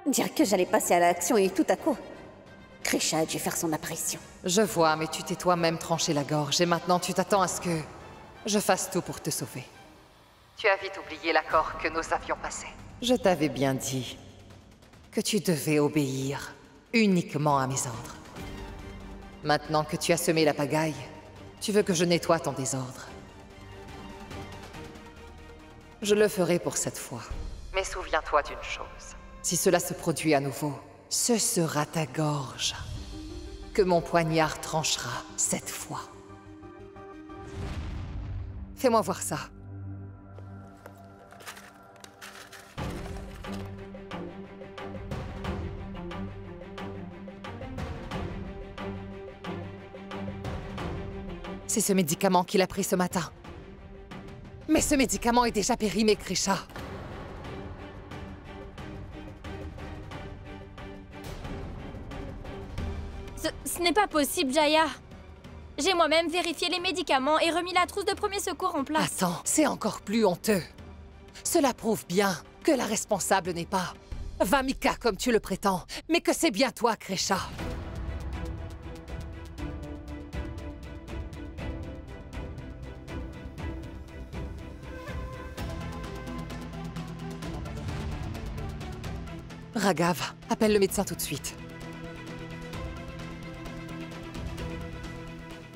Dire que j'allais passer à l'action et tout à coup, Krisha a dû faire son apparition. Je vois, mais tu t'es toi-même tranché la gorge et maintenant tu t'attends à ce que je fasse tout pour te sauver. Tu as vite oublié l'accord que nous avions passé. Je t'avais bien dit que tu devais obéir uniquement à mes ordres. Maintenant que tu as semé la pagaille, tu veux que je nettoie ton désordre. Je le ferai pour cette fois. Mais souviens-toi d'une chose. Si cela se produit à nouveau, ce sera ta gorge que mon poignard tranchera cette fois. Fais-moi voir ça. C'est ce médicament qu'il a pris ce matin. Mais ce médicament est déjà périmé, Krisha. Ce n'est pas possible, Jaya. J'ai moi-même vérifié les médicaments et remis la trousse de premier secours en place. Attends, c'est encore plus honteux. Cela prouve bien que la responsable n'est pas Vamika comme tu le prétends, mais que c'est bien toi, Krisha. Raghav, appelle le médecin tout de suite.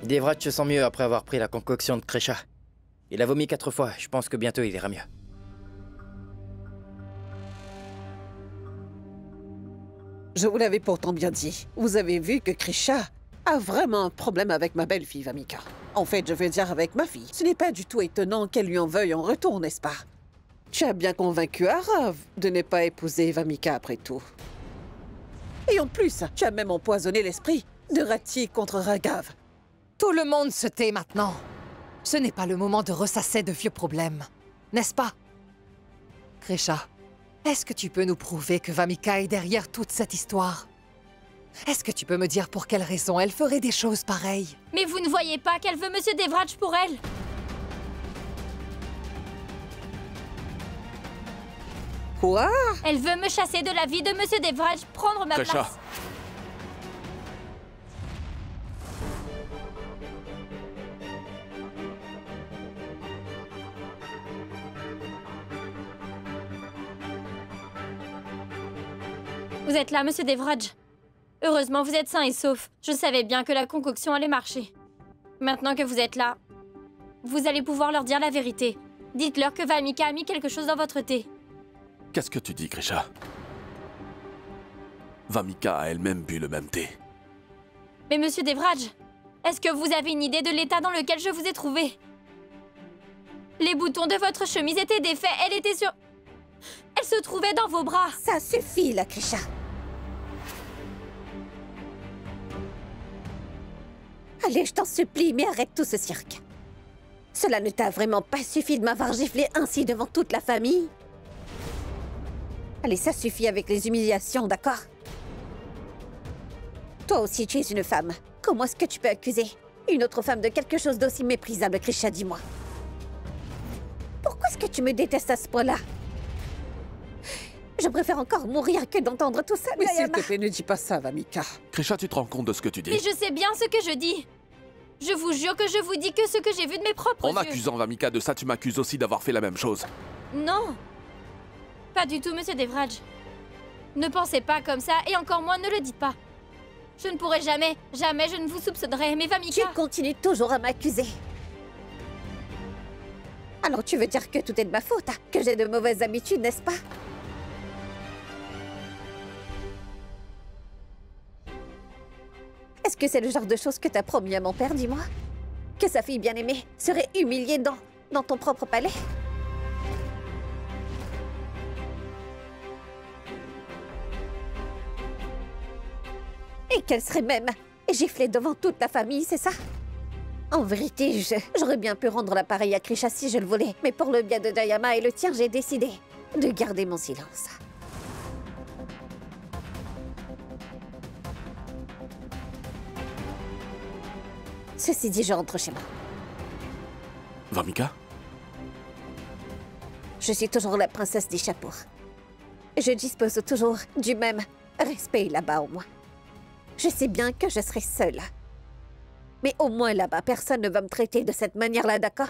Devraj se sent mieux après avoir pris la concoction de Krisha. Il a vomi 4 fois, je pense que bientôt il ira mieux. Je vous l'avais pourtant bien dit. Vous avez vu que Krisha a vraiment un problème avec ma belle-fille, Vamika. En fait, je veux dire avec ma fille. Ce n'est pas du tout étonnant qu'elle lui en veuille en retour, n'est-ce pas? Tu as bien convaincu Arav de ne pas épouser Vamika après tout. Et en plus, tu as même empoisonné l'esprit de Rati contre Raghav. Tout le monde se tait maintenant. Ce n'est pas le moment de ressasser de vieux problèmes, n'est-ce pas? Krisha, est-ce que tu peux nous prouver que Vamika est derrière toute cette histoire? Est-ce que tu peux me dire pour quelle raison elle ferait des choses pareilles? Mais vous ne voyez pas qu'elle veut Monsieur Devraj pour elle? Quoi? Elle veut me chasser de la vie de Monsieur Devraj, prendre ma Krisha. place. Vous êtes là, Monsieur Devraj. Heureusement, vous êtes sain et sauf. Je savais bien que la concoction allait marcher. Maintenant que vous êtes là, vous allez pouvoir leur dire la vérité. Dites-leur que Vamika a mis quelque chose dans votre thé. Qu'est-ce que tu dis, Krisha? Vamika a elle-même bu le même thé. Mais Monsieur Devraj, est-ce que vous avez une idée de l'état dans lequel je vous ai trouvé? Les boutons de votre chemise étaient défaits, elle était sur... Elle se trouvait dans vos bras. Ça suffit, là, Krisha. Allez, je t'en supplie, mais arrête tout ce cirque. Cela ne t'a vraiment pas suffi de m'avoir giflé ainsi devant toute la famille? Allez, ça suffit avec les humiliations, d'accord? Toi aussi, tu es une femme. Comment est-ce que tu peux accuser une autre femme de quelque chose d'aussi méprisable, Krisha, dis-moi? Pourquoi est-ce que tu me détestes à ce point-là? Je préfère encore mourir que d'entendre tout ça, Mais s'il Dayama. te plaît, ne dis pas ça, Vamika. Krisha, tu te rends compte de ce que tu Mais dis? je sais bien ce que je dis. Je vous jure que je vous dis que ce que j'ai vu de mes propres En yeux. accusant Vamika de ça, tu m'accuses aussi d'avoir fait la même chose. Non. Pas du tout, Monsieur Devraj. Ne pensez pas comme ça, et encore moins ne le dites pas. Je ne pourrai jamais, jamais je ne vous soupçonnerai, mais Tu Vamika... continues toujours à m'accuser. Alors tu veux dire que tout est de ma faute, hein? Que j'ai de mauvaises habitudes, n'est-ce pas? Est-ce que c'est le genre de choses que t'as promis à mon père, dis-moi? Que sa fille bien-aimée serait humiliée dans ton propre palais? Et qu'elle serait même giflée devant toute la famille, c'est ça? En vérité, j'aurais bien pu rendre l'appareil à Krisha si je le voulais. Mais pour le bien de Dayama et le tien, j'ai décidé de garder mon silence. Ceci dit, je rentre chez moi. Vamika? Je suis toujours la princesse d'Ishapur. Je dispose toujours du même respect là-bas au moins. Je sais bien que je serai seule. Mais au moins là-bas, personne ne va me traiter de cette manière-là, d'accord?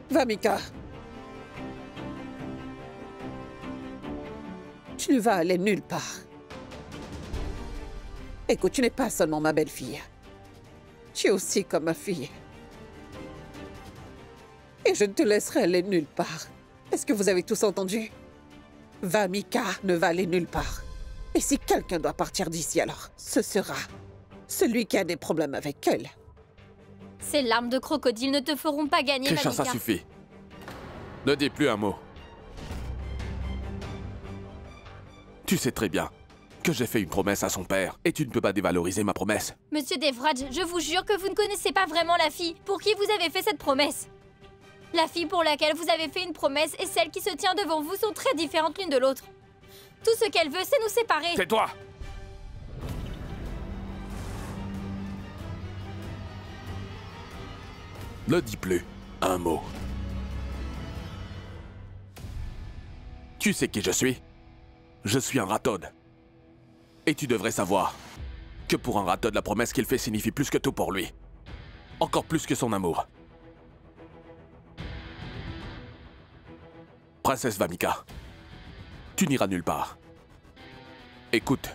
Vamika. Tu ne vas aller nulle part. Écoute, tu n'es pas seulement ma belle-fille. Tu es aussi comme ma fille. Et je ne te laisserai aller nulle part. Est-ce que vous avez tous entendu? Vamika ne va aller nulle part. Et si quelqu'un doit partir d'ici alors, ce sera celui qui a des problèmes avec elle. Ces larmes de crocodile ne te feront pas gagner, Krisha, Vamika. ça suffit. Ne dis plus un mot. Tu sais très bien que j'ai fait une promesse à son père et tu ne peux pas dévaloriser ma promesse. Monsieur Devraj, je vous jure que vous ne connaissez pas vraiment la fille pour qui vous avez fait cette promesse. La fille pour laquelle vous avez fait une promesse et celle qui se tient devant vous sont très différentes l'une de l'autre. Tout ce qu'elle veut, c'est nous séparer. Tais-toi! Ne dis plus un mot. Tu sais qui je suis? Je suis un Ratod. Et tu devrais savoir que pour un Ratod, la promesse qu'il fait signifie plus que tout pour lui. Encore plus que son amour. Princesse Vamika, tu n'iras nulle part. Écoute,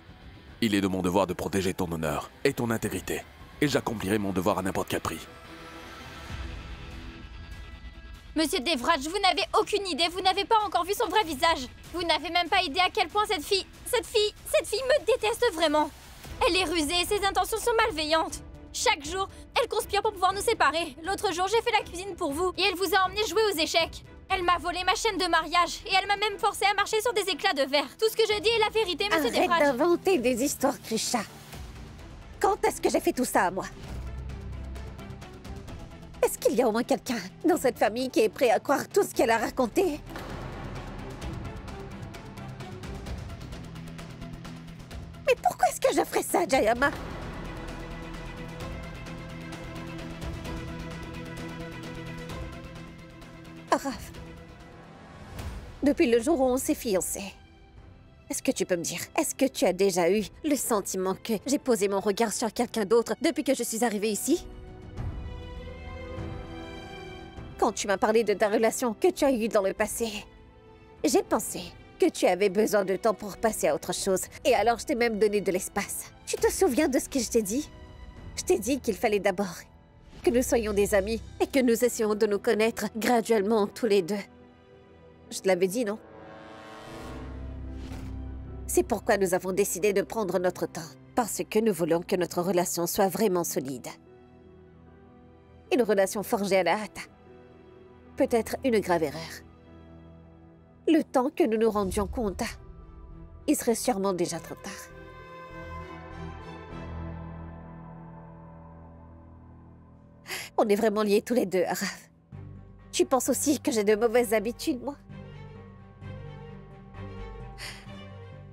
il est de mon devoir de protéger ton honneur et ton intégrité. Et j'accomplirai mon devoir à n'importe quel prix. Monsieur Devraj, vous n'avez aucune idée, vous n'avez pas encore vu son vrai visage. Vous n'avez même pas idée à quel point cette fille me déteste vraiment. Elle est rusée et ses intentions sont malveillantes. Chaque jour, elle conspire pour pouvoir nous séparer. L'autre jour, j'ai fait la cuisine pour vous et elle vous a emmené jouer aux échecs. Elle m'a volé ma chaîne de mariage et elle m'a même forcé à marcher sur des éclats de verre. Tout ce que je dis est la vérité, Monsieur Arrête Devraj. d'inventer des histoires, Krisha. Quand est-ce que j'ai fait tout ça à moi? Est-ce qu'il y a au moins quelqu'un dans cette famille qui est prêt à croire tout ce qu'elle a raconté? Mais pourquoi est-ce que je ferais ça, Jayama? Araf, depuis le jour où on s'est fiancés, est-ce que tu peux me dire, est-ce que tu as déjà eu le sentiment que j'ai posé mon regard sur quelqu'un d'autre depuis que je suis arrivée ici? Quand tu m'as parlé de ta relation que tu as eue dans le passé, j'ai pensé que tu avais besoin de temps pour passer à autre chose. Et alors je t'ai même donné de l'espace. Tu te souviens de ce que je t'ai dit? Je t'ai dit qu'il fallait d'abord que nous soyons des amis et que nous essayons de nous connaître graduellement tous les deux. Je te l'avais dit, non? C'est pourquoi nous avons décidé de prendre notre temps. Parce que nous voulons que notre relation soit vraiment solide. Une relation forgée à la hâte. Peut-être une grave erreur. Le temps que nous nous rendions compte, il serait sûrement déjà trop tard. On est vraiment liés tous les deux, Araf. Tu penses aussi que j'ai de mauvaises habitudes, moi?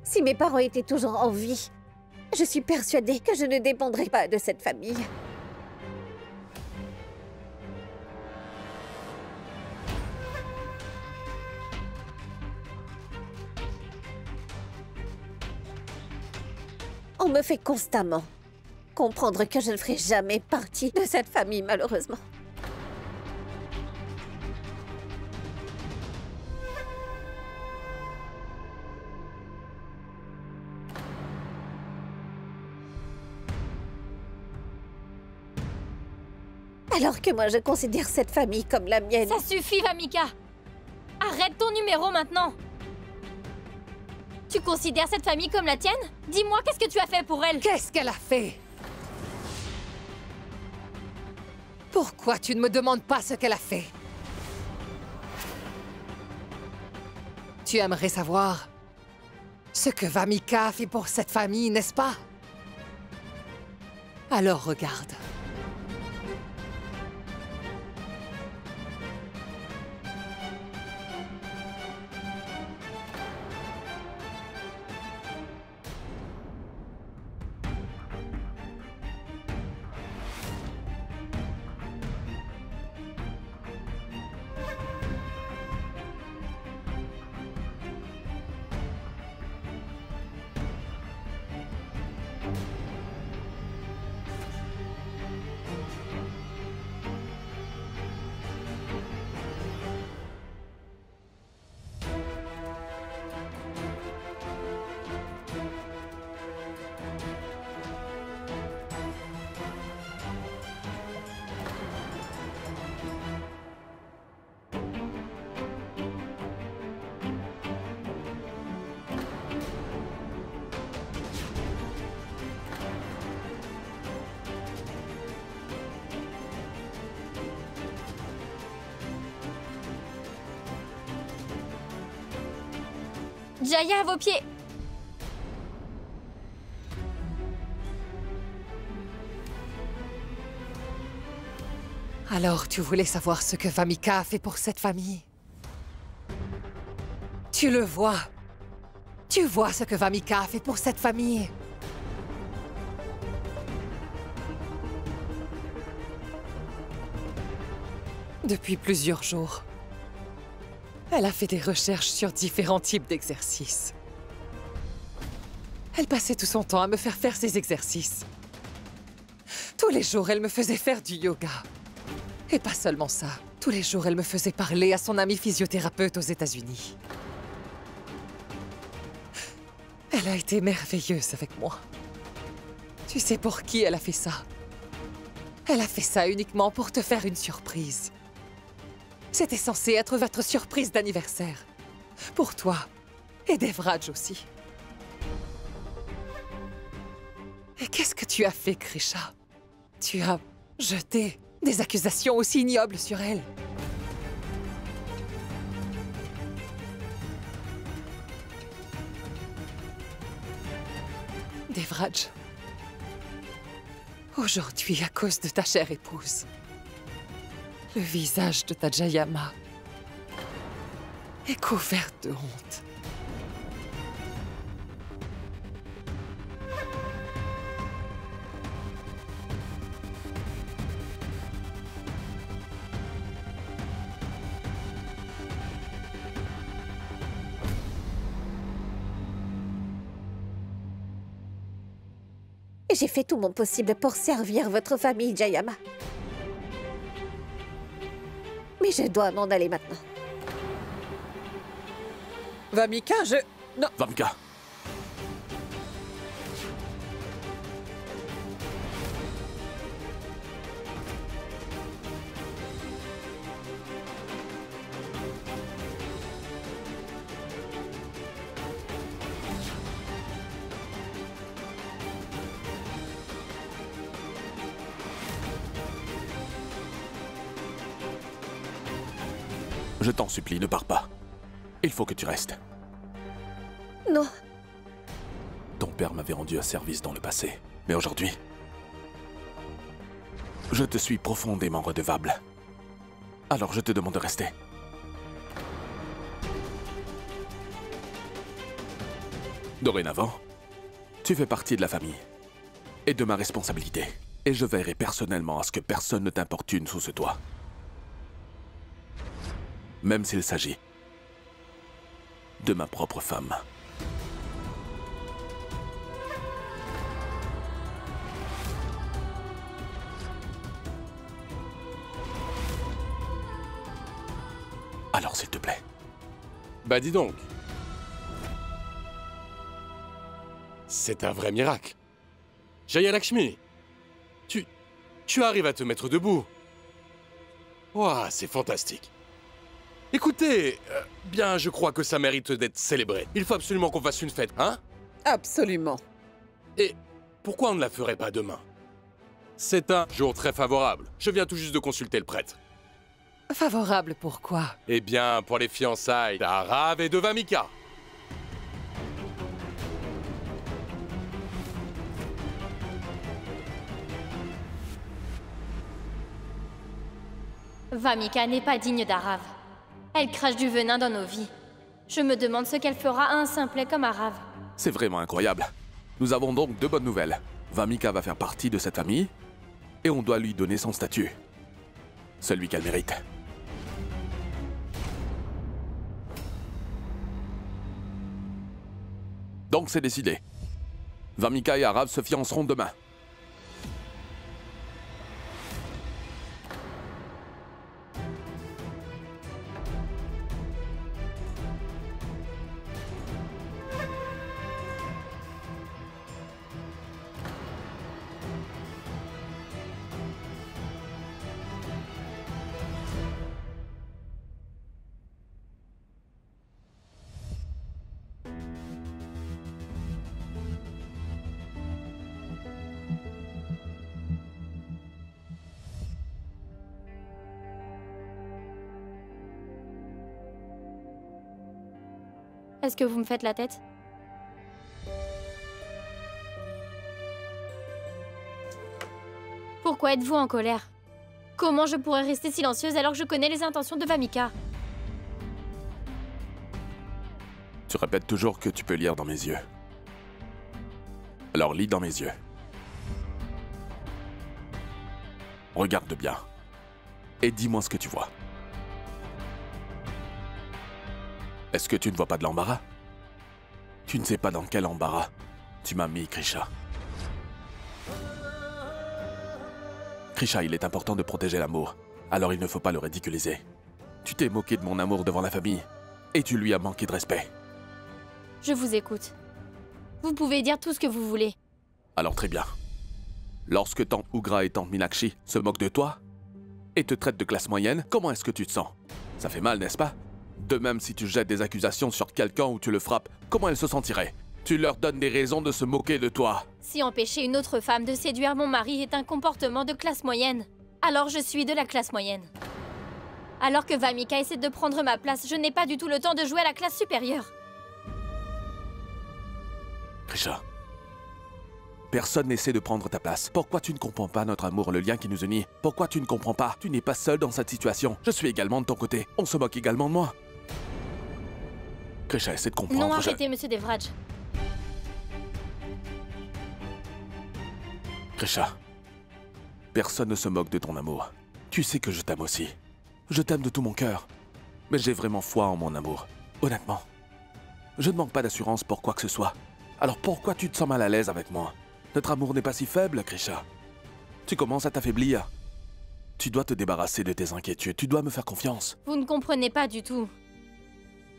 Si mes parents étaient toujours en vie, je suis persuadée que je ne dépendrais pas de cette famille. On me fait constamment comprendre que je ne ferai jamais partie de cette famille, malheureusement. Alors que moi, je considère cette famille comme la mienne. Ça suffit, Vamika. Arrête ton numéro maintenant. Tu considères cette famille comme la tienne? Dis-moi, qu'est-ce que tu as fait pour elle? Qu'est-ce qu'elle a fait? Pourquoi tu ne me demandes pas ce qu'elle a fait? Tu aimerais savoir ce que Vamika a fait pour cette famille, n'est-ce pas? Alors regarde. Jaya, à vos pieds! Alors, tu voulais savoir ce que Vamika a fait pour cette famille? Tu le vois. Tu vois ce que Vamika a fait pour cette famille. Depuis plusieurs jours, elle a fait des recherches sur différents types d'exercices. Elle passait tout son temps à me faire ces exercices. Tous les jours, elle me faisait faire du yoga. Et pas seulement ça. Tous les jours, elle me faisait parler à son amie physiothérapeute aux États-Unis. Elle a été merveilleuse avec moi. Tu sais pour qui elle a fait ça? Elle a fait ça uniquement pour te faire une surprise. C'était censé être votre surprise d'anniversaire. Pour toi. Et Devraj aussi. Et qu'est-ce que tu as fait, Krisha? Tu as jeté des accusations aussi ignobles sur elle. Devraj. Aujourd'hui, à cause de ta chère épouse, le visage de ta Jayama est couvert de honte. J'ai fait tout mon possible pour servir votre famille, Jayama. Mais je dois m'en aller maintenant. Vamika, Non. Vamika. Je t'en supplie, ne pars pas. Il faut que tu restes. Non. Ton père m'avait rendu un service dans le passé, mais aujourd'hui, je te suis profondément redevable. Alors je te demande de rester. Dorénavant, tu fais partie de la famille et de ma responsabilité. Et je veillerai personnellement à ce que personne ne t'importune sous ce toit. Même s'il s'agit de ma propre femme. Alors, s'il te plaît. Bah dis donc. C'est un vrai miracle. Jaya Lakshmi, tu arrives à te mettre debout. Ouah, c'est fantastique. Écoutez, bien, je crois que ça mérite d'être célébré. Il faut absolument qu'on fasse une fête, hein? Absolument. Et pourquoi on ne la ferait pas demain? C'est un jour très favorable. Je viens tout juste de consulter le prêtre. Favorable pourquoi? Eh bien, pour les fiançailles d'Arav et de Vamika. Vamika n'est pas digne d'Arav. Elle crache du venin dans nos vies. Je me demande ce qu'elle fera à un simplet comme Arav. C'est vraiment incroyable. Nous avons donc deux bonnes nouvelles. Vamika va faire partie de cette famille et on doit lui donner son statut. Celui qu'elle mérite. Donc c'est décidé. Vamika et Arav se fianceront demain. Est-ce que vous me faites la tête? Pourquoi êtes-vous en colère? Comment je pourrais rester silencieuse alors que je connais les intentions de Vamika? Tu répètes toujours que tu peux lire dans mes yeux. Alors lis dans mes yeux. Regarde bien. Et dis-moi ce que tu vois. Est-ce que tu ne vois pas de l'embarras? Tu ne sais pas dans quel embarras tu m'as mis, Krisha. Krisha, il est important de protéger l'amour. Alors il ne faut pas le ridiculiser. Tu t'es moqué de mon amour devant la famille. Et tu lui as manqué de respect. Je vous écoute. Vous pouvez dire tout ce que vous voulez. Alors très bien. Lorsque tante Ugra et tante Meenakshi se moquent de toi et te traitent de classe moyenne, comment est-ce que tu te sens? Ça fait mal, n'est-ce pas? De même, si tu jettes des accusations sur quelqu'un ou tu le frappes, comment elle se sentirait? Tu leur donnes des raisons de se moquer de toi. Si empêcher une autre femme de séduire mon mari est un comportement de classe moyenne, alors je suis de la classe moyenne. Alors que Vamika essaie de prendre ma place, je n'ai pas du tout le temps de jouer à la classe supérieure. Krisha, personne n'essaie de prendre ta place. Pourquoi tu ne comprends pas notre amour, le lien qui nous unit? Pourquoi tu ne comprends pas? Tu n'es pas seul dans cette situation. Je suis également de ton côté. On se moque également de moi. Krisha, essaie de comprendre. Non, arrêtez, monsieur Devraj. Krisha, personne ne se moque de ton amour. Tu sais que je t'aime aussi. Je t'aime de tout mon cœur. Mais j'ai vraiment foi en mon amour. Honnêtement. Je ne manque pas d'assurance pour quoi que ce soit. Alors pourquoi tu te sens mal à l'aise avec moi? Notre amour n'est pas si faible, Krisha. Tu commences à t'affaiblir. Tu dois te débarrasser de tes inquiétudes. Tu dois me faire confiance. Vous ne comprenez pas du tout.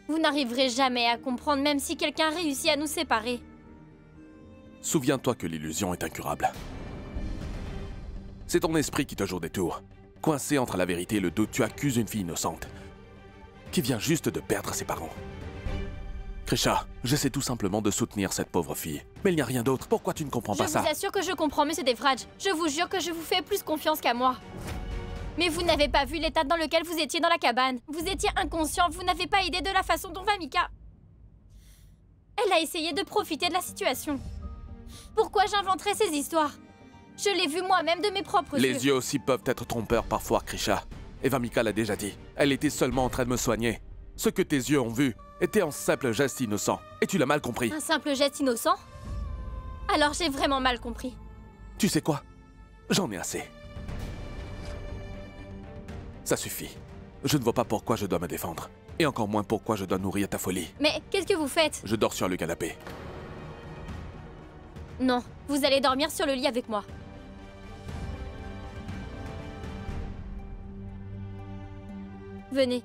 Vous n'arriverez jamais à comprendre même si quelqu'un réussit à nous séparer. Souviens-toi que l'illusion est incurable. C'est ton esprit qui te joue des tours. Coincé entre la vérité et le doute, tu accuses une fille innocente qui vient juste de perdre ses parents. Krisha, j'essaie tout simplement de soutenir cette pauvre fille. Mais il n'y a rien d'autre. Pourquoi tu ne comprends pas ça? Je vous assure que je comprends, monsieur Devraj. Je vous jure que je vous fais plus confiance qu'à moi. Mais vous n'avez pas vu l'état dans lequel vous étiez dans la cabane. Vous étiez inconscient, vous n'avez pas idée de la façon dont Vamika... Elle a essayé de profiter de la situation. Pourquoi j'inventerais ces histoires? Je l'ai vu moi-même de mes propres yeux. Les yeux aussi peuvent être trompeurs parfois, Krisha. Et Vamika l'a déjà dit. Elle était seulement en train de me soigner. Ce que tes yeux ont vu était un simple geste innocent. Et tu l'as mal compris. Un simple geste innocent? Alors j'ai vraiment mal compris. Tu sais quoi? J'en ai assez. Ça suffit. Je ne vois pas pourquoi je dois me défendre. Et encore moins pourquoi je dois nourrir ta folie. Mais qu'est-ce que vous faites? Je dors sur le canapé. Non, vous allez dormir sur le lit avec moi. Venez.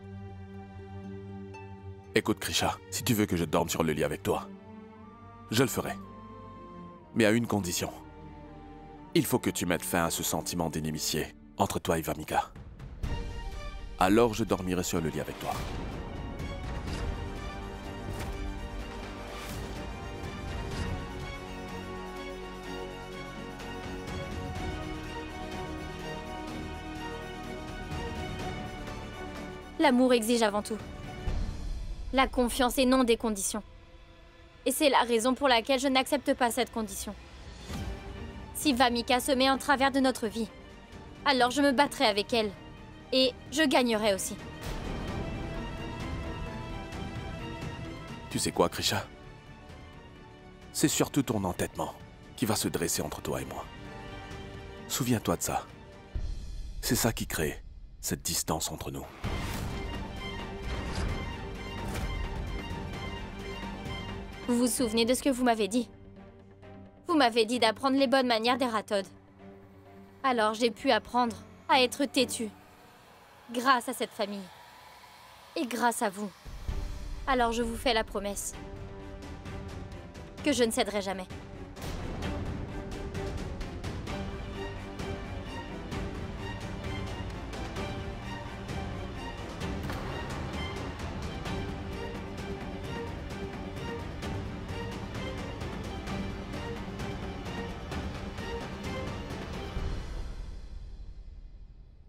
Écoute, Krisha, si tu veux que je dorme sur le lit avec toi, je le ferai. Mais à une condition. Il faut que tu mettes fin à ce sentiment d'inimitié entre toi et Vamika. Alors je dormirai sur le lit avec toi. L'amour exige avant tout la confiance et non des conditions. Et c'est la raison pour laquelle je n'accepte pas cette condition. Si Vamika se met en travers de notre vie, alors je me battrai avec elle. Et je gagnerai aussi. Tu sais quoi, Krisha? C'est surtout ton entêtement qui va se dresser entre toi et moi. Souviens-toi de ça. C'est ça qui crée cette distance entre nous. Vous vous souvenez de ce que vous m'avez dit? Vous m'avez dit d'apprendre les bonnes manières des Rathodes. Alors j'ai pu apprendre à être têtue. Grâce à cette famille. Et grâce à vous. Alors je vous fais la promesse que je ne céderai jamais.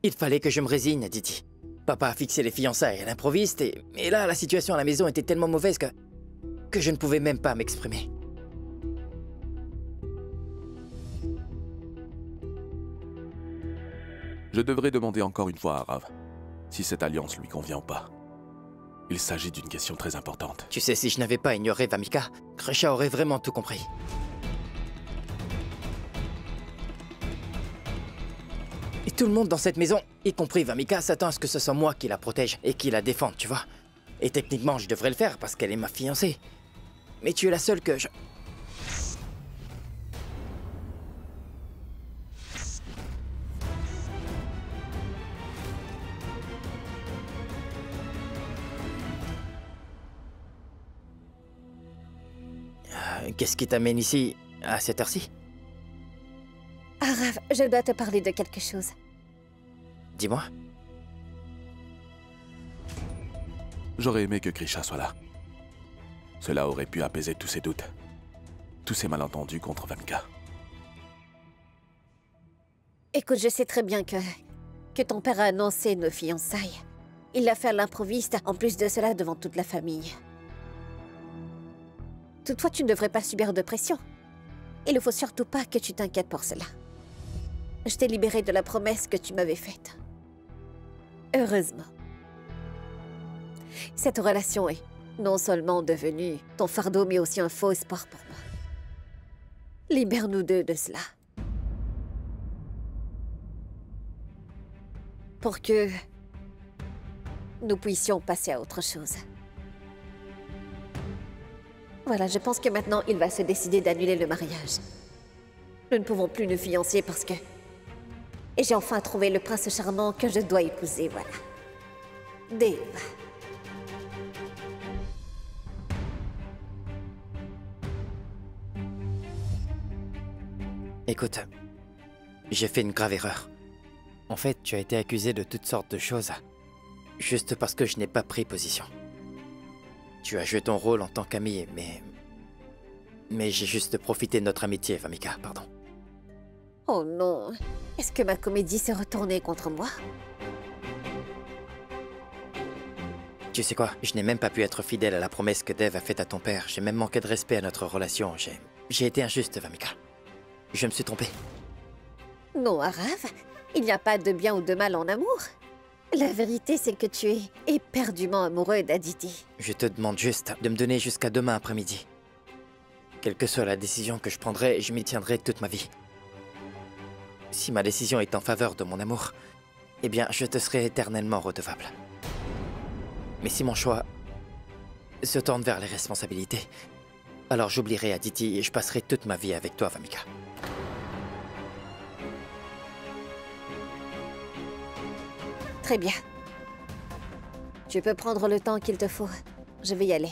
Il fallait que je me résigne, Didi. Papa a fixé les fiançailles à l'improviste et là, la situation à la maison était tellement mauvaise que... que je ne pouvais même pas m'exprimer. Je devrais demander encore une fois à Arav si cette alliance lui convient ou pas. Il s'agit d'une question très importante. Tu sais, si je n'avais pas ignoré Vamika, Krisha aurait vraiment tout compris. Et tout le monde dans cette maison, y compris Vamika, s'attend à ce que ce soit moi qui la protège et qui la défende, tu vois. Et techniquement, je devrais le faire parce qu'elle est ma fiancée. Mais tu es la seule que je... Qu'est-ce qui t'amène ici, à cette heure-ci? Arav, je dois te parler de quelque chose. Dis-moi. J'aurais aimé que Krisha soit là. Cela aurait pu apaiser tous ses doutes. Tous ces malentendus contre Vamika. Écoute, je sais très bien que ton père a annoncé nos fiançailles. Il l'a fait à l'improviste, en plus de cela devant toute la famille. Toutefois, tu ne devrais pas subir de pression. Il ne faut surtout pas que tu t'inquiètes pour cela. Je t'ai libérée de la promesse que tu m'avais faite. Heureusement. Cette relation est non seulement devenue ton fardeau, mais aussi un faux espoir pour moi. Libère-nous deux de cela. Pour que nous puissions passer à autre chose. Voilà, je pense que maintenant, il va se décider d'annuler le mariage. Nous ne pouvons plus nous fiancer parce que... Et j'ai enfin trouvé le prince charmant que je dois épouser, voilà. Dave. Écoute, j'ai fait une grave erreur. En fait, tu as été accusé de toutes sortes de choses, juste parce que je n'ai pas pris position. Tu as joué ton rôle en tant qu'ami, mais j'ai juste profité de notre amitié, Vamika, pardon. Oh non. Est-ce que ma comédie s'est retournée contre moi? Tu sais quoi? Je n'ai même pas pu être fidèle à la promesse que Dave a faite à ton père. J'ai même manqué de respect à notre relation. J'ai été injuste, Vamika. Je me suis trompé. Non, Arav. Il n'y a pas de bien ou de mal en amour. La vérité, c'est que tu es éperdument amoureux d'Aditi. Je te demande juste de me donner jusqu'à demain après-midi. Quelle que soit la décision que je prendrai, je m'y tiendrai toute ma vie. Si ma décision est en faveur de mon amour, eh bien, je te serai éternellement redevable. Mais si mon choix se tourne vers les responsabilités, alors j'oublierai Aditi et je passerai toute ma vie avec toi, Vamika. Très bien. Tu peux prendre le temps qu'il te faut. Je vais y aller.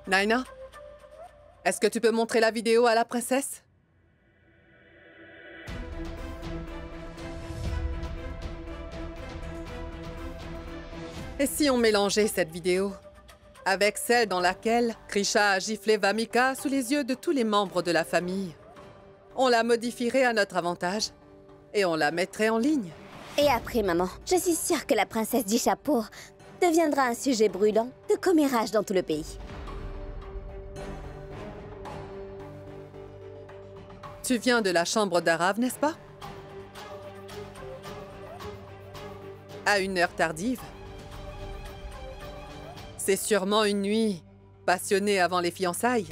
Naina, est-ce que tu peux montrer la vidéo à la princesse? Et si on mélangeait cette vidéo avec celle dans laquelle Krisha a giflé Vamika sous les yeux de tous les membres de la famille? On la modifierait à notre avantage et on la mettrait en ligne. Et après, maman, je suis sûre que la princesse d'Ishapur deviendra un sujet brûlant de commérage dans tout le pays. Tu viens de la chambre d'Arav, n'est-ce pas? À une heure tardive. C'est sûrement une nuit passionnée avant les fiançailles.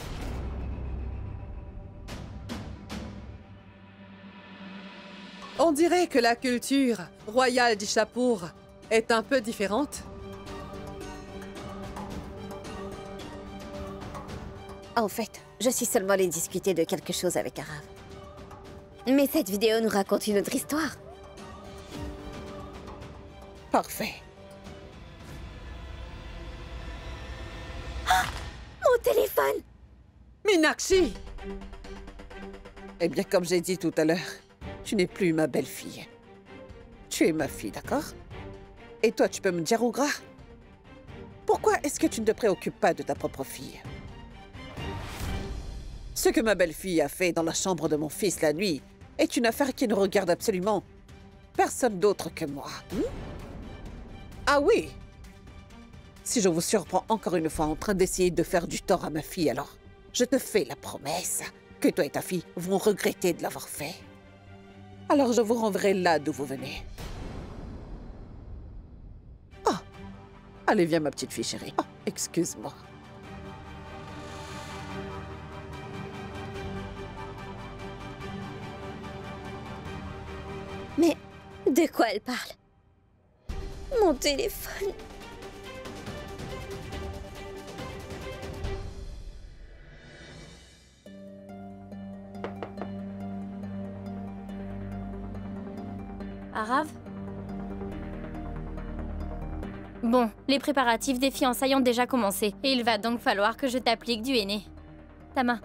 On dirait que la culture royale d'Ishapur est un peu différente. En fait, je suis seulement allée discuter de quelque chose avec Arav. Mais cette vidéo nous raconte une autre histoire. Parfait. Mon téléphone! Meenakshi! Eh bien, comme j'ai dit tout à l'heure, tu n'es plus ma belle-fille. Tu es ma fille, d'accord? Et toi, tu peux me dire Ougra? Pourquoi est-ce que tu ne te préoccupes pas de ta propre fille? Ce que ma belle-fille a fait dans la chambre de mon fils la nuit est une affaire qui ne regarde absolument personne d'autre que moi. Ah oui! Si je vous surprends encore une fois en train d'essayer de faire du tort à ma fille, alors je te fais la promesse que toi et ta fille vont regretter de l'avoir fait. Alors je vous renverrai là d'où vous venez. Oh! Allez, viens ma petite fille chérie. Oh, excuse-moi. Mais de quoi elle parle? Mon téléphone. Arav? Bon, les préparatifs des fiançailles ont déjà commencé, et il va donc falloir que je t'applique du henné. Ta main.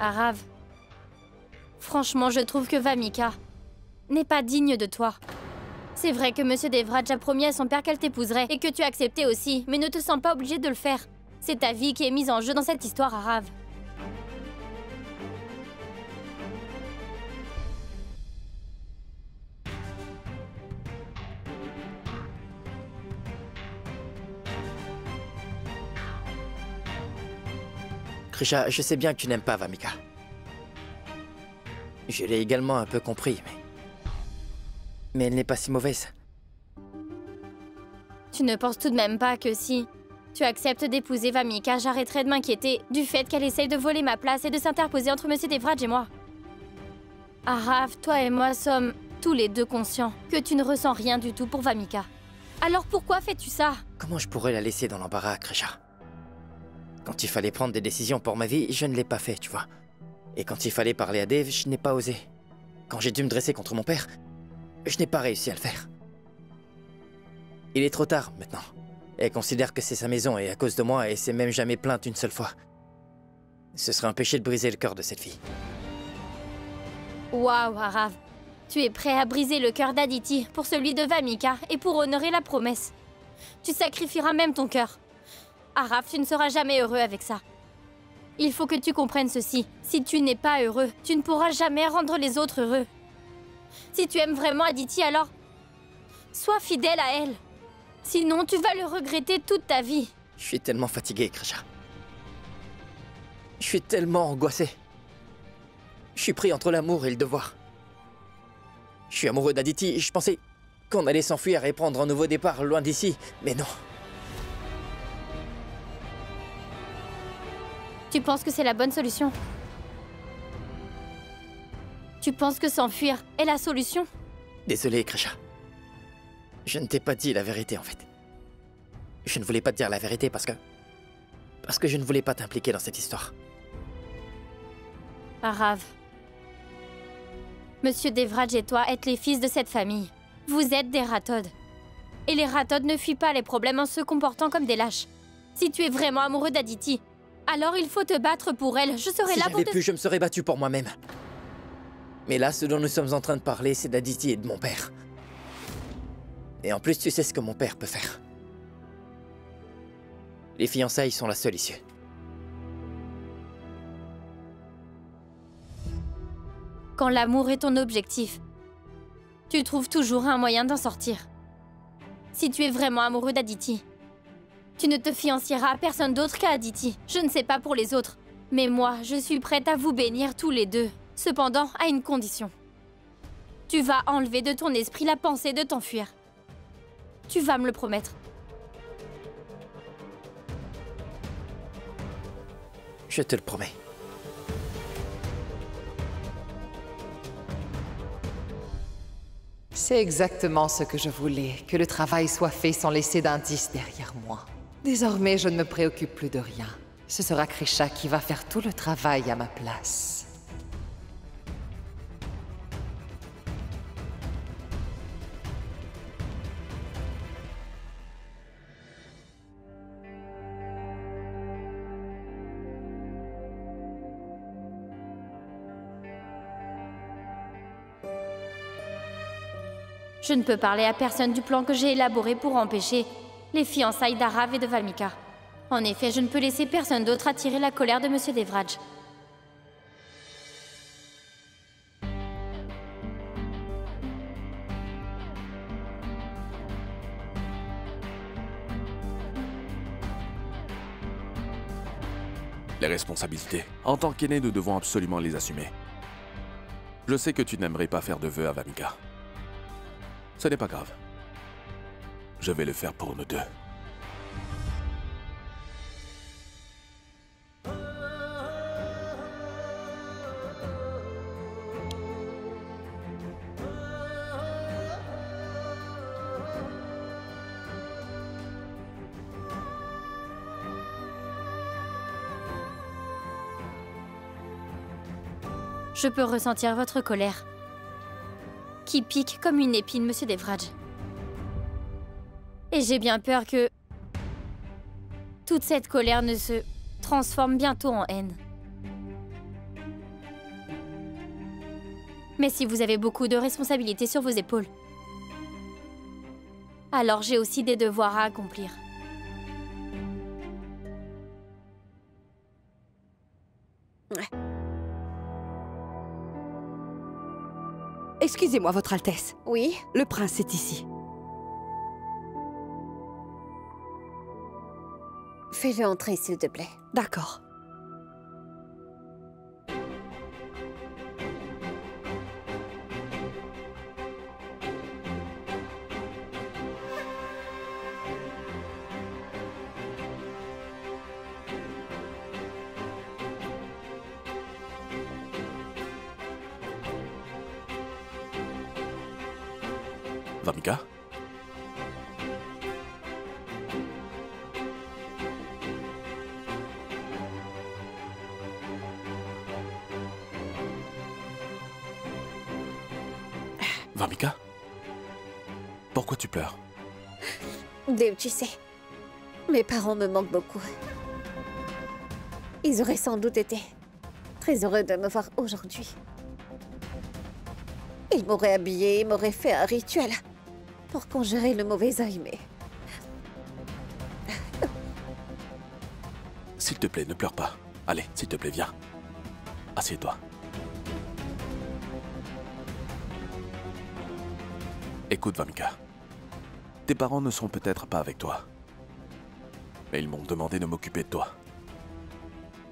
Arav, franchement, je trouve que Vamika n'est pas digne de toi. C'est vrai que Monsieur Devraj a promis à son père qu'elle t'épouserait et que tu as accepté aussi, mais ne te sens pas obligé de le faire. C'est ta vie qui est mise en jeu dans cette histoire, Arav. Krisha, je sais bien que tu n'aimes pas Vamika. Je l'ai également un peu compris, mais elle n'est pas si mauvaise. Tu ne penses tout de même pas que si tu acceptes d'épouser Vamika, j'arrêterai de m'inquiéter du fait qu'elle essaye de voler ma place et de s'interposer entre Monsieur Devraj et moi? Arav, toi et moi sommes tous les deux conscients que tu ne ressens rien du tout pour Vamika. Alors pourquoi fais-tu ça? Comment je pourrais la laisser dans l'embarras, Krisha? Quand il fallait prendre des décisions pour ma vie, je ne l'ai pas fait, tu vois. Et quand il fallait parler à Dave, je n'ai pas osé. Quand j'ai dû me dresser contre mon père, je n'ai pas réussi à le faire. Il est trop tard, maintenant. Elle considère que c'est sa maison et à cause de moi, elle s'est même jamais plainte une seule fois. Ce serait un péché de briser le cœur de cette fille. Waouh, Arav. Tu es prêt à briser le cœur d'Aditi pour celui de Vamika et pour honorer la promesse. Tu sacrifieras même ton cœur. Arav, tu ne seras jamais heureux avec ça. Il faut que tu comprennes ceci. Si tu n'es pas heureux, tu ne pourras jamais rendre les autres heureux. Si tu aimes vraiment Aditi, alors sois fidèle à elle. Sinon, tu vas le regretter toute ta vie. Je suis tellement fatigué, Krisha. Je suis tellement angoissé. Je suis pris entre l'amour et le devoir. Je suis amoureux d'Aditi et je pensais qu'on allait s'enfuir et prendre un nouveau départ loin d'ici, mais non. Tu penses que c'est la bonne solution? Tu penses que s'enfuir est la solution? Désolé, Krisha. Je ne t'ai pas dit la vérité, en fait. Je ne voulais pas te dire la vérité parce que je ne voulais pas t'impliquer dans cette histoire. Arav. Monsieur Devraj et toi êtes les fils de cette famille. Vous êtes des Rathod. Et les Rathod ne fuient pas les problèmes en se comportant comme des lâches. Si tu es vraiment amoureux d'Aditi, alors il faut te battre pour elle. Je serai là pour te... Si j'avais pu, je me serais battu pour moi-même. Mais là, ce dont nous sommes en train de parler, c'est d'Aditi et de mon père. Et en plus, tu sais ce que mon père peut faire. Les fiançailles sont la seule issue. Quand l'amour est ton objectif, tu trouves toujours un moyen d'en sortir. Si tu es vraiment amoureux d'Aditi, tu ne te fiancieras à personne d'autre qu'à Aditi. Je ne sais pas pour les autres, mais moi, je suis prête à vous bénir tous les deux. Cependant, à une condition. Tu vas enlever de ton esprit la pensée de t'enfuir. Tu vas me le promettre. Je te le promets. C'est exactement ce que je voulais, que le travail soit fait sans laisser d'indices derrière moi. Désormais, je ne me préoccupe plus de rien. Ce sera Krisha qui va faire tout le travail à ma place. Je ne peux parler à personne du plan que j'ai élaboré pour empêcher les fiançailles d'Arav et de Valmika. En effet, je ne peux laisser personne d'autre attirer la colère de Monsieur Devraj. Les responsabilités. En tant qu'aîné, nous devons absolument les assumer. Je sais que tu n'aimerais pas faire de vœux à Valmika. Ce n'est pas grave. Je vais le faire pour nous deux. Je peux ressentir votre colère, qui pique comme une épine, Monsieur Devraj. Et j'ai bien peur que toute cette colère ne se transforme bientôt en haine. Mais si vous avez beaucoup de responsabilités sur vos épaules, alors j'ai aussi des devoirs à accomplir. Excusez-moi, Votre Altesse. Oui? Le prince est ici. Fais-le entrer, s'il te plaît. D'accord. Valmika? Valmika? Pourquoi tu pleures? Dave, tu sais, mes parents me manquent beaucoup. Ils auraient sans doute été très heureux de me voir aujourd'hui. Ils m'auraient habillée et m'auraient fait un rituel pour conjurer le mauvais œil, mais... S'il te plaît, ne pleure pas. Allez, s'il te plaît, viens. Assieds-toi. Écoute, Valmika. Tes parents ne sont peut-être pas avec toi. Mais ils m'ont demandé de m'occuper de toi.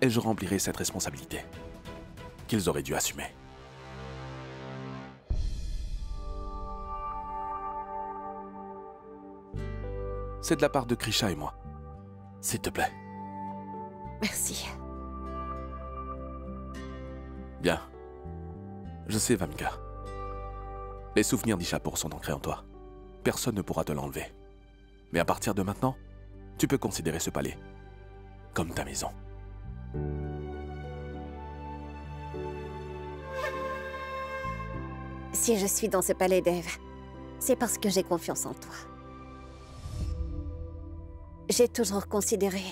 Et je remplirai cette responsabilité qu'ils auraient dû assumer. C'est de la part de Krisha et moi. S'il te plaît. Merci. Bien. Je sais, Valmika. Les souvenirs d'Ishapur sont ancrés en toi. Personne ne pourra te l'enlever. Mais à partir de maintenant, tu peux considérer ce palais comme ta maison. Si je suis dans ce palais, Dave, c'est parce que j'ai confiance en toi. J'ai toujours considéré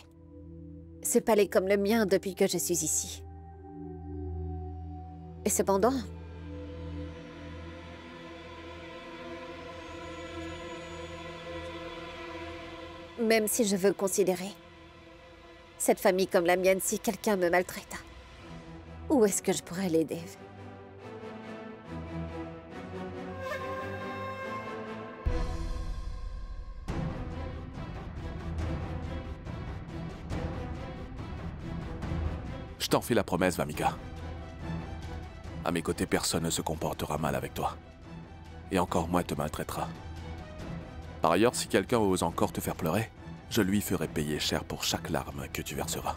ce palais comme le mien depuis que je suis ici. Et cependant, même si je veux considérer cette famille comme la mienne si quelqu'un me maltraita, où est-ce que je pourrais l'aider? Je t'en fais la promesse, Valmika. À mes côtés, personne ne se comportera mal avec toi. Et encore moins te maltraitera. Par ailleurs, si quelqu'un ose encore te faire pleurer, je lui ferai payer cher pour chaque larme que tu verseras.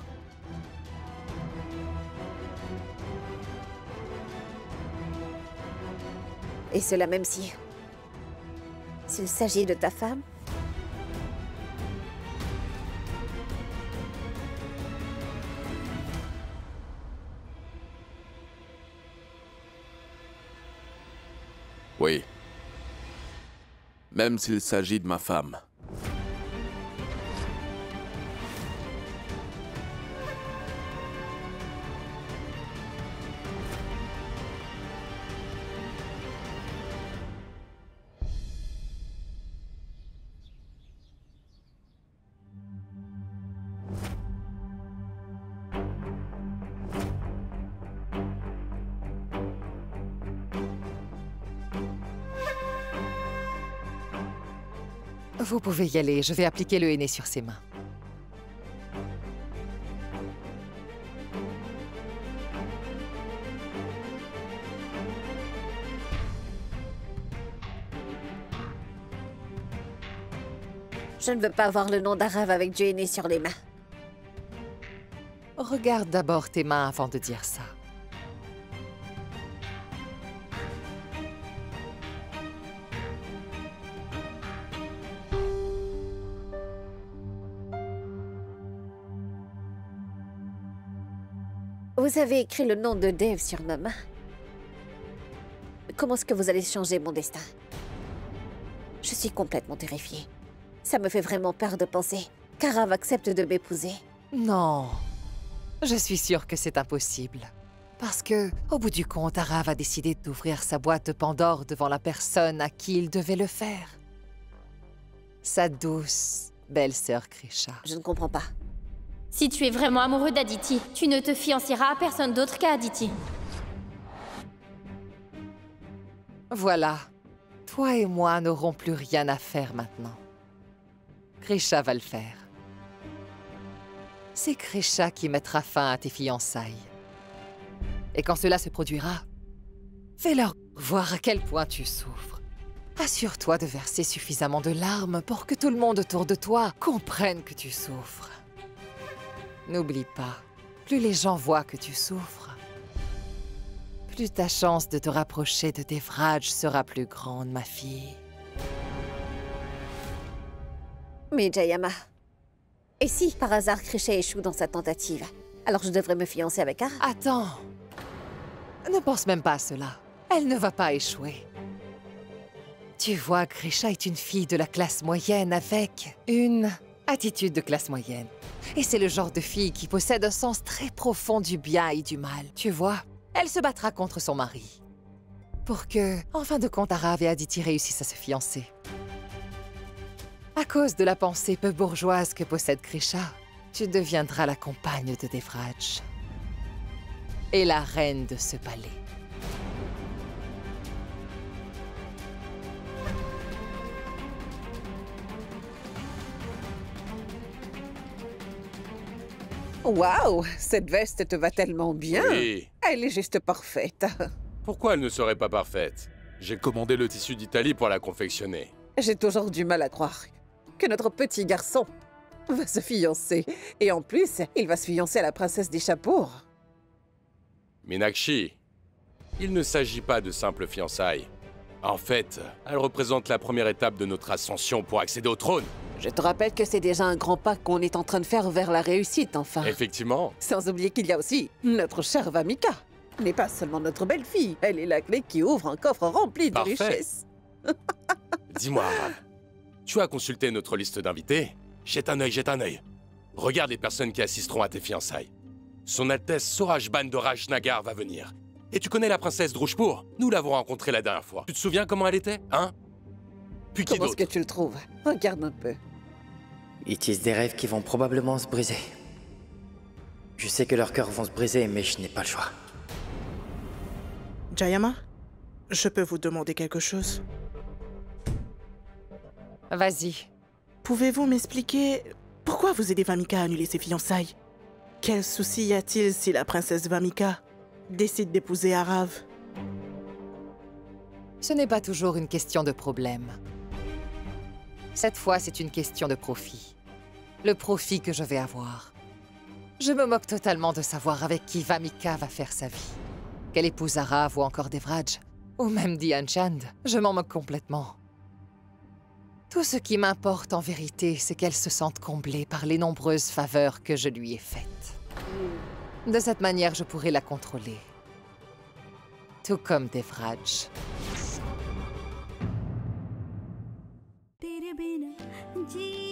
Et cela même si S'il s'agit de ta femme? Oui. Même s'il s'agit de ma femme. Vous pouvez y aller, je vais appliquer le henné sur ses mains. Je ne veux pas voir le nom d'Arav avec du henné sur les mains. Regarde d'abord tes mains avant de dire ça. Vous avez écrit le nom de Dave sur ma main. Comment est-ce que vous allez changer mon destin? Je suis complètement terrifiée. Ça me fait vraiment peur de penser qu'Arav accepte de m'épouser. Non, je suis sûre que c'est impossible. Parce que, au bout du compte, Arav a décidé d'ouvrir sa boîte de Pandore devant la personne à qui il devait le faire. Sa douce, belle-sœur Krisha. Je ne comprends pas. Si tu es vraiment amoureux d'Aditi, tu ne te fiancieras à personne d'autre qu'à Aditi. Voilà. Toi et moi n'aurons plus rien à faire maintenant. Krisha va le faire. C'est Krisha qui mettra fin à tes fiançailles. Et quand cela se produira, fais-leur voir à quel point tu souffres. Assure-toi de verser suffisamment de larmes pour que tout le monde autour de toi comprenne que tu souffres. N'oublie pas, plus les gens voient que tu souffres, plus ta chance de te rapprocher de Devraj sera plus grande, ma fille. Mais Jayama, et si par hasard Krisha échoue dans sa tentative, alors je devrais me fiancer avec Arav? Attends, ne pense même pas à cela. Elle ne va pas échouer. Tu vois, Krisha est une fille de la classe moyenne avec une attitude de classe moyenne. Et c'est le genre de fille qui possède un sens très profond du bien et du mal. Tu vois, elle se battra contre son mari. Pour que, en fin de compte, Arav et Aditi réussissent à se fiancer. À cause de la pensée peu bourgeoise que possède Krisha, tu deviendras la compagne de Devraj. Et la reine de ce palais. Waouh, cette veste te va tellement bien. Oui. Elle est juste parfaite. Pourquoi elle ne serait pas parfaite? J'ai commandé le tissu d'Italie pour la confectionner. J'ai toujours du mal à croire que notre petit garçon va se fiancer. Et en plus, il va se fiancer à la princesse des Chapours. Meenakshi, il ne s'agit pas de simples fiançailles. En fait, elle représente la première étape de notre ascension pour accéder au trône. Je te rappelle que c'est déjà un grand pas qu'on est en train de faire vers la réussite, enfin. Effectivement. Sans oublier qu'il y a aussi notre chère Vamika. N'est pas seulement notre belle-fille, elle est la clé qui ouvre un coffre rempli de Parfait. richesses. Dis-moi, Arav, tu as consulté notre liste d'invités? Jette un œil. Regarde les personnes qui assisteront à tes fiançailles. Son Altesse Sorajban de Rajnagar va venir. Et tu connais la princesse Drujpur? Nous l'avons rencontrée la dernière fois. Tu te souviens comment elle était, hein? Puis qui Comment est-ce d'autre? que tu le trouves? Regarde un peu. Ils tissent des rêves qui vont probablement se briser. Je sais que leurs cœurs vont se briser, mais je n'ai pas le choix. Jayama, je peux vous demander quelque chose? Vas-y. Pouvez-vous m'expliquer pourquoi vous aidez Vamika à annuler ses fiançailles? Quel souci y a-t-il si la princesse Vamika décide d'épouser Arav? Ce n'est pas toujours une question de problème. Cette fois, c'est une question de profit. Le profit que je vais avoir. Je me moque totalement de savoir avec qui Vamika va faire sa vie. Qu'elle épouse Arav ou encore Devraj, ou même Dhyan Chand. Je m'en moque complètement. Tout ce qui m'importe en vérité, c'est qu'elle se sente comblée par les nombreuses faveurs que je lui ai faites. De cette manière, je pourrai la contrôler. Tout comme Devraj. तेरे बिना जी